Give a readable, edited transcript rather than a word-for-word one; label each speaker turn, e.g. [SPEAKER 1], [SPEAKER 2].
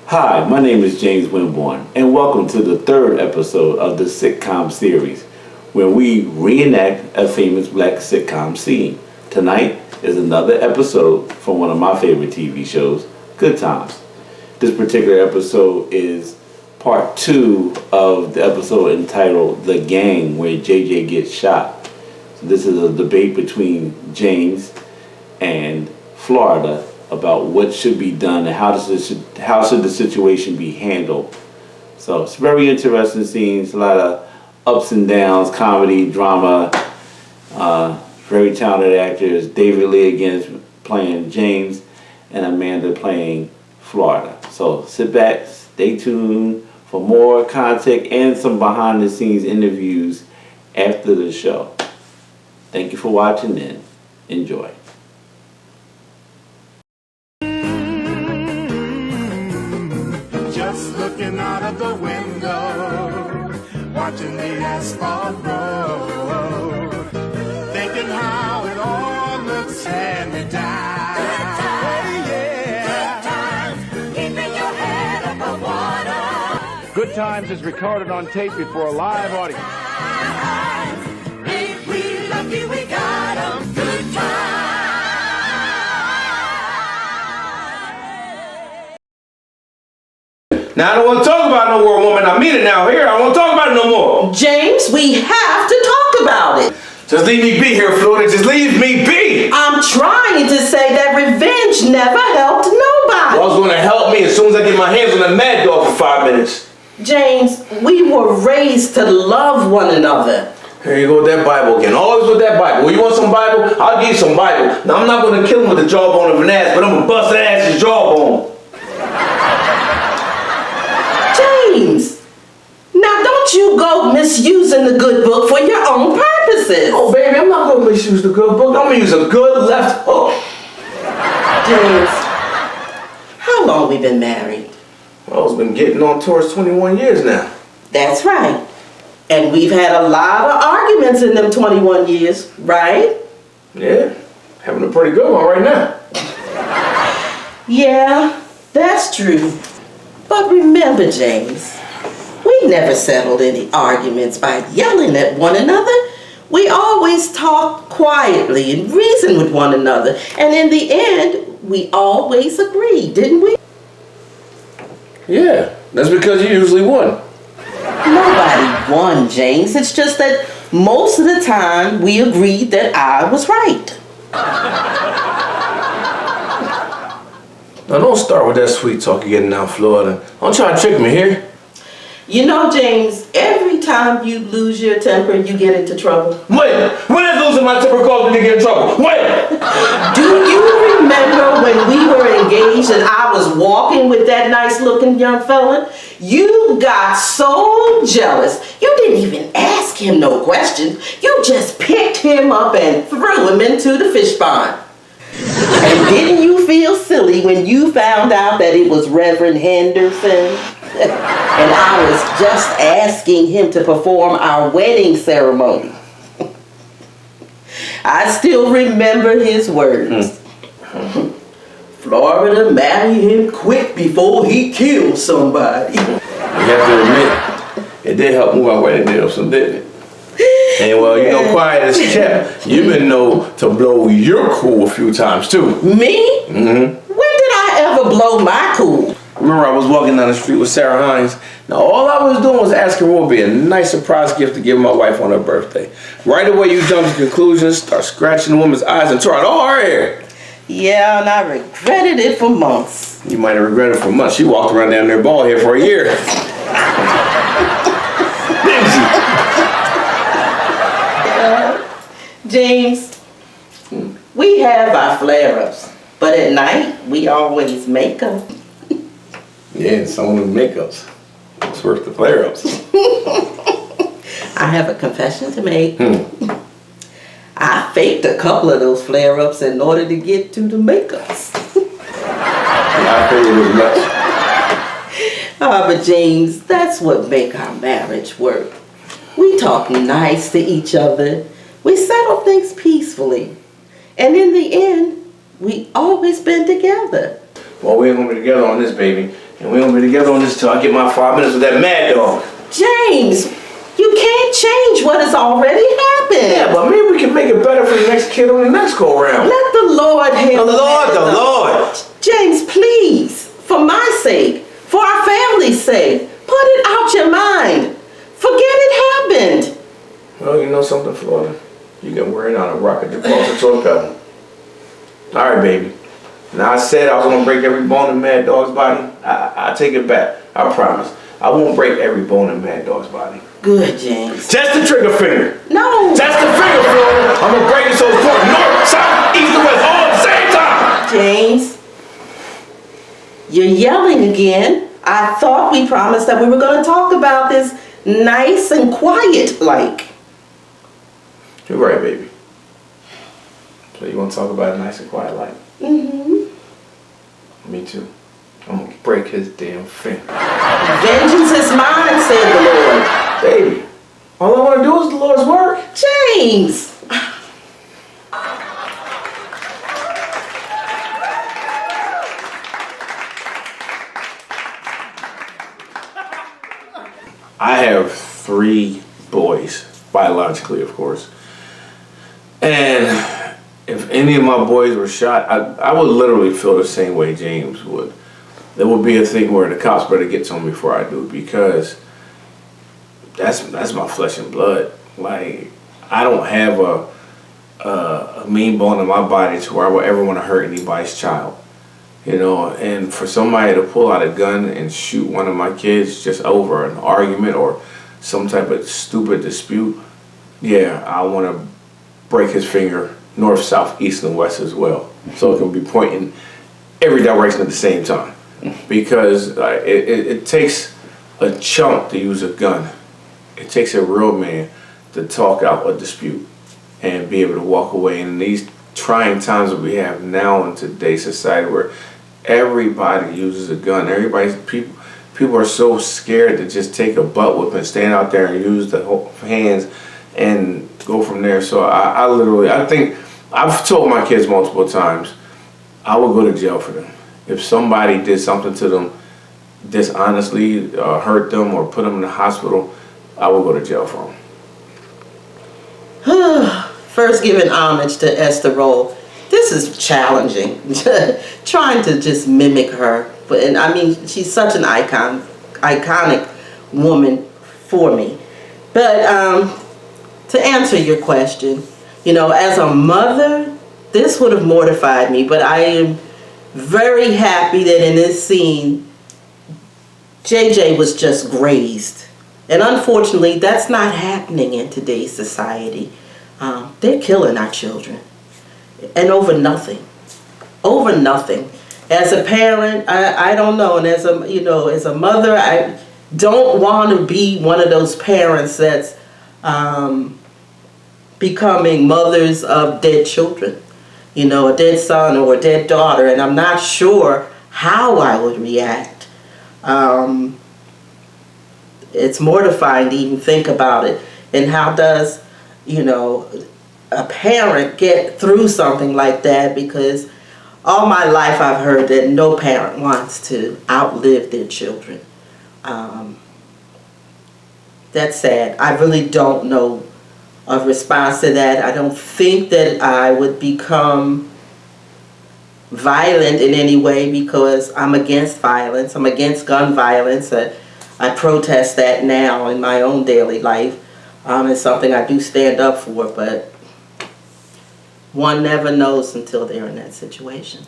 [SPEAKER 1] Hi, my name is James Winborn, and welcome to the third episode of the sitcom series, where we reenact a famous black sitcom scene. Tonight is another episode from one of my favorite TV shows, Good Times. This particular episode is part 2 of the episode entitled The Gang, where JJ gets shot. So this is a debate between James and Florida about what should be done and how should the situation be handled. So it's very interesting scenes, a lot of ups and downs, comedy, drama, very talented actors. David Lee again playing James and Amanda playing Florida. So sit back, stay tuned for more content and some behind the scenes interviews after the show. Thank you for watching and enjoy.
[SPEAKER 2] Just looking out of the window, watching the asphalt road, thinking how it all looks hand me down. Good times, yeah. Good times, keeping your head above water.
[SPEAKER 3] Good Times is recorded on tape before a live audience.
[SPEAKER 2] Ain't we lucky we got 'em? Good times.
[SPEAKER 4] Now I don't want to talk about no more, woman. I mean it now. Here, I don't want to talk about it no more.
[SPEAKER 5] James, we have to talk about it.
[SPEAKER 4] Just leave me be here, Florida. Just leave me be.
[SPEAKER 5] I'm trying to say that revenge never helped nobody.
[SPEAKER 4] Well, it's going to help me as soon as I get my hands on the Mad Dog for 5 minutes.
[SPEAKER 5] James, we were raised to love one another.
[SPEAKER 4] Here you go with that Bible again. Always with that Bible. Well, you want some Bible? I'll give you some Bible. Now, I'm not going to kill him with the jawbone of an ass, but I'm going to bust that ass's jawbone.
[SPEAKER 5] James, now don't you go misusing the good book for your own purposes.
[SPEAKER 4] Oh, baby, I'm not going to misuse the good book. I'm going to use a good left hook.
[SPEAKER 5] James, how long we been married?
[SPEAKER 4] Well, it's been getting on towards 21 years now.
[SPEAKER 5] That's right. And we've had a lot of arguments in them 21 years, right?
[SPEAKER 4] Yeah, having a pretty good one right now.
[SPEAKER 5] Yeah, that's true. But remember, James, we never settled any arguments by yelling at one another. We always talked quietly and reasoned with one another. And in the end, we always agreed, didn't we?
[SPEAKER 4] Yeah, that's because you usually won.
[SPEAKER 5] Nobody won, James. It's just that most of the time we agreed that I was right.
[SPEAKER 4] Now, don't start with that sweet talk you're getting out, Florida. Don't try to trick me here.
[SPEAKER 5] You know, James, every time you lose your temper, you get into trouble.
[SPEAKER 4] Wait, when is losing my temper causing me to get in trouble? Wait!
[SPEAKER 5] Do you remember when we were engaged and I was walking with that nice-looking young fella? You got so jealous. You didn't even ask him no questions. You just picked him up and threw him into the fish pond. And didn't you feel silly when you found out that it was Reverend Henderson? And I was just asking him to perform our wedding ceremony. I still remember his words. Florida, marry him quick before he kills somebody.
[SPEAKER 4] You have to admit, it did help move our wedding day up some, didn't it? And well, you know, quiet as kept, you've been known to blow your cool a few times too.
[SPEAKER 5] Me? Mm-hmm. When did I ever blow my cool?
[SPEAKER 4] Remember, I was walking down the street with Sarah Hines. Now, all I was doing was asking what would be a nice surprise gift to give my wife on her birthday. Right away, you jumped to conclusions, start scratching the woman's eyes, and tore out all her hair.
[SPEAKER 5] Yeah, and I regretted it for months.
[SPEAKER 4] You might have regretted it for months. She walked around down there bald head for a year. Didn't she?
[SPEAKER 5] James, we have our flare-ups, but at night, we always make them.
[SPEAKER 4] Yeah, and some of them makeups. It's worth the flare-ups.
[SPEAKER 5] I have a confession to make. I faked a couple of those flare-ups in order to get to the makeups.
[SPEAKER 4] I figured as much.
[SPEAKER 5] But James, that's what make our marriage work. We talk nice to each other. We settle things peacefully. And in the end, we always been together.
[SPEAKER 4] Well, we ain't gonna be together on this, baby. And we gonna be together on this till I get my 5 minutes with that mad dog.
[SPEAKER 5] James, you can't change what has already happened.
[SPEAKER 4] Yeah, but maybe we can make it better for the next kid on the next go around.
[SPEAKER 5] Let the Lord handle
[SPEAKER 4] The Lord.
[SPEAKER 5] James, please, for my sake, for our family's sake, put it out your mind. Forget it happened.
[SPEAKER 4] Well, you know something, Florida? You can wear it on a rocket across the pedal. All right, baby. Now I said I was gonna break every bone in Mad Dog's body. I take it back. I promise. I won't break every bone in Mad Dog's body.
[SPEAKER 5] Good, James.
[SPEAKER 4] Just the trigger finger.
[SPEAKER 5] No.
[SPEAKER 4] Just the finger, Florida. I'm gonna break it so it's going north, south, east, and west all at the same time.
[SPEAKER 5] James, you're yelling again. I thought we promised that we were going to talk about this nice and quiet like.
[SPEAKER 4] You're right, baby. So you want to talk about it nice and quiet like? Me too. I'm gonna break his damn finger.
[SPEAKER 5] Vengeance is mine, said the Lord.
[SPEAKER 4] Baby, all I want to do is the Lord's work.
[SPEAKER 5] James.
[SPEAKER 4] I have 3 boys, biologically, of course. And if any of my boys were shot, I would literally feel the same way James would. There would be a thing where the cops better get to me before I do, because that's my flesh and blood. Like, I don't have a mean bone in my body to where I would ever want to hurt anybody's child. You know, and for somebody to pull out a gun and shoot one of my kids just over an argument or some type of stupid dispute, yeah, I want to break his finger north, south, east, and west as well, so it can be pointing every direction at the same time. Because it takes a chump to use a gun. It takes a real man to talk out a dispute and be able to walk away. And in these trying times that we have now in today's society, where everybody uses a gun, people are so scared to just take a butt whip and stand out there and use the hands and go from there. So I think I've told my kids multiple times, I will go to jail for them. If somebody did something to them dishonestly, hurt them or put them in the hospital, I will go to jail for them.
[SPEAKER 5] First, giving homage to Esther Roll. This is challenging. Trying to just mimic her. And I mean, she's such an iconic woman for me. But to answer your question, you know, as a mother, this would have mortified me, but I am very happy that in this scene, JJ was just grazed. And unfortunately, that's not happening in today's society. They're killing our children. And over nothing. Over nothing. As a parent, I don't know. And as a mother, I don't want to be one of those parents that's becoming mothers of dead children. You know, a dead son or a dead daughter, and I'm not sure how I would react. It's mortifying to even think about it. And how does, you know, a parent get through something like that? Because all my life I've heard that no parent wants to outlive their children. That's sad. I really don't know a response to that. I don't think that I would become violent in any way, because I'm against violence. I'm against gun violence. I protest that now in my own daily life. It's something I do stand up for, but one never knows until they're in that situation.